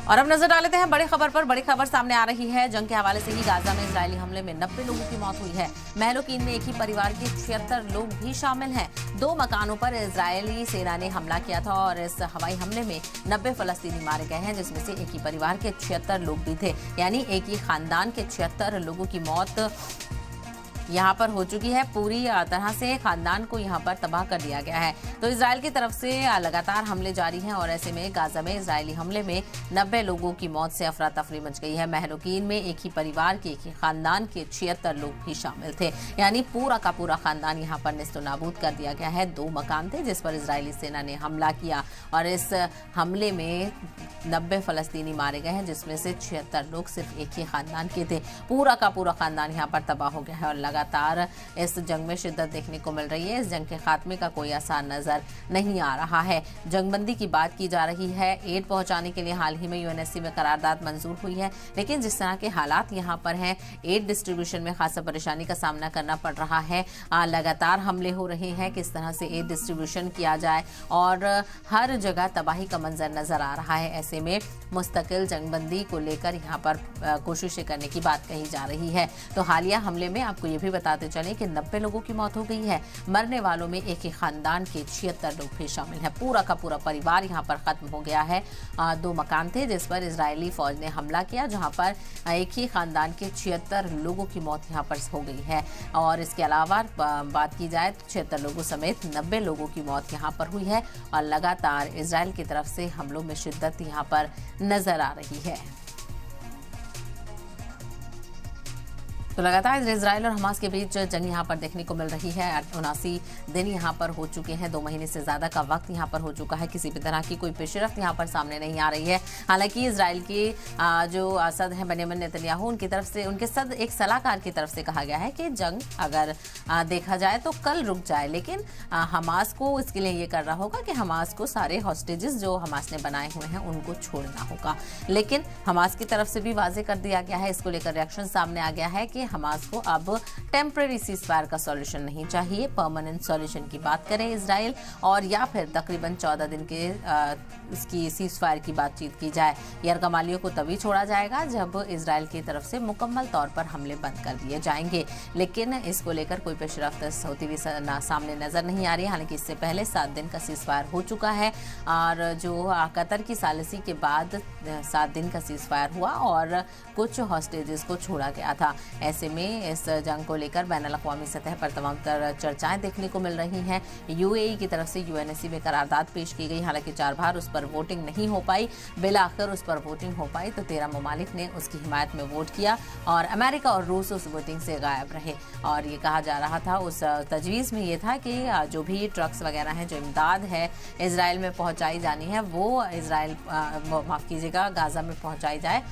और अब नजर डालते हैं बड़ी खबर पर। बड़ी खबर सामने आ रही है जंग के हवाले से ही। गाजा में इजरायली हमले में 90 लोगों की मौत हुई है। महलोकीन में एक ही परिवार के 76 लोग भी शामिल हैं। 2 मकानों पर इजरायली सेना ने हमला किया था और इस हवाई हमले में 90 फलस्तीनी मारे गए हैं, जिसमें से एक ही परिवार के 76 लोग भी थे। यानी एक ही खानदान के 76 लोगों की मौत यहाँ पर हो चुकी है। पूरी तरह से खानदान को यहाँ पर तबाह कर दिया गया है। तो इजराइल की तरफ से लगातार हमले जारी हैं और ऐसे में गाजा में इजरायली हमले में 90 लोगों की मौत से अफरा तफरी मच गई है। महलोकीन में एक ही परिवार के एक ही खानदान के 76 लोग भी शामिल थे। यानी पूरा का पूरा खानदान यहाँ पर नेस्तो नाबूद कर दिया गया है। 2 मकान थे जिस पर इजरायली सेना ने हमला किया और इस हमले में 90 फलस्तीनी मारे गए हैं, जिसमें से 76 लोग सिर्फ एक ही खानदान के थे। पूरा का पूरा खानदान यहाँ पर तबाह हो गया है और लगातार इस जंग में शिद्दत देखने को मिल रही है। इस जंग के खात्मे का कोई आसान नजर नहीं आ रहा है। जंगबंदी की बात की जा रही है। एड पहुंचाने के लिए हाल ही में यूएनएससी में करारदाद मंजूर हुई है, लेकिन जिस तरह के हालात यहाँ पर हैं, एड डिस्ट्रीब्यूशन में खासा परेशानी का सामना करना पड़ रहा है। लगातार हमले हो रहे हैं, किस तरह से एड डिस्ट्रीब्यूशन किया जाए और हर जगह तबाही का मंजर नजर आ रहा है। ऐसे में मुस्तकिल जंगबंदी को लेकर यहाँ पर कोशिशें करने की बात कही जा रही है। तो हालिया हमले में आपको ये भी बताते चले कि 90 लोगों की मौत हो गई है। मरने वालों में एक ही खानदान के 76 लोग भी शामिल हैं। पूरा का पूरा परिवार यहाँ पर खत्म हो गया है। 2 मकान थे जिस पर इजरायली फौज ने हमला किया, जहाँ पर एक ही खानदान के 76 लोगों की मौत यहाँ पर हो गई है। और इसके अलावा बात की जाए तो 76 लोगों समेत 90 लोगों की मौत यहाँ पर हुई है और लगातार इजराइल की तरफ से हमलों में शिद्दत यहाँ पर नजर आ रही है। तो लगातार इजराइल और हमास के बीच जंग यहाँ पर देखने को मिल रही है। 79 दिन यहाँ पर हो चुके हैं। 2 महीने से ज्यादा का वक्त यहाँ पर हो चुका है। किसी भी तरह की कोई पेशरफ्त यहाँ पर सामने नहीं आ रही है। हालांकि इजराइल की जो सद है बेंजामिन नेतन्याहू, उनकी तरफ से, उनके सद एक सलाहकार की तरफ से कहा गया है कि जंग अगर देखा जाए तो कल रुक जाए, लेकिन हमास को इसके लिए ये करना होगा कि हमास को सारे हॉस्टेजेस जो हमास ने बनाए हुए हैं उनको छोड़ना होगा। लेकिन हमास की तरफ से भी वाजे कर दिया गया है। इसको लेकर रिएक्शन सामने आ गया है कि हमास को अब टेम्परेरी सीज़फायर का सॉल्यूशन नहीं चाहिए, परमानेंट सॉल्यूशन की बात करें इजराइल, और या फिर तकरीबन 14 दिन के इसकी सीज़फायर की बातचीत की जाए। यरगमालियों को तभी छोड़ा जाएगा जब इजराइल की तरफ से मुकम्मल तौर पर हमले बंद कर दिए जाएंगे। लेकिन इसको लेकर कोई पेशरफ्त होती हुई सामने नजर नहीं आ रही। हालांकि इससे पहले 7 दिन का सीज़फायर हो चुका है और जो कतर की सालिसी के बाद 7 दिन का सीज़फायर हुआ और कुछ हॉस्टेजेस को छोड़ा गया था। ऐसे में इस जंग को लेकर बैनुल-अक़वामी सतह पर तमाम चर्चाएं देखने को मिल रही हैं। यूएई की तरफ से यूएनएससी में करारदाद पेश की गई। हालांकि 4 बार उस पर वोटिंग नहीं हो पाई। बिलाखिर उस पर वोटिंग हो पाई तो 13 ममालिक ने उसकी हिमायत में वोट किया और अमेरिका और रूस उस वोटिंग से गायब रहे। और ये कहा जा रहा था, उस तजवीज़ में ये था कि जो भी ट्रक्स वगैरह हैं, जो इमदाद है इजराइल में पहुँचाई जानी है, वो इजराइल माफ़ कीजिएगा गाजा में पहुँचाई जाए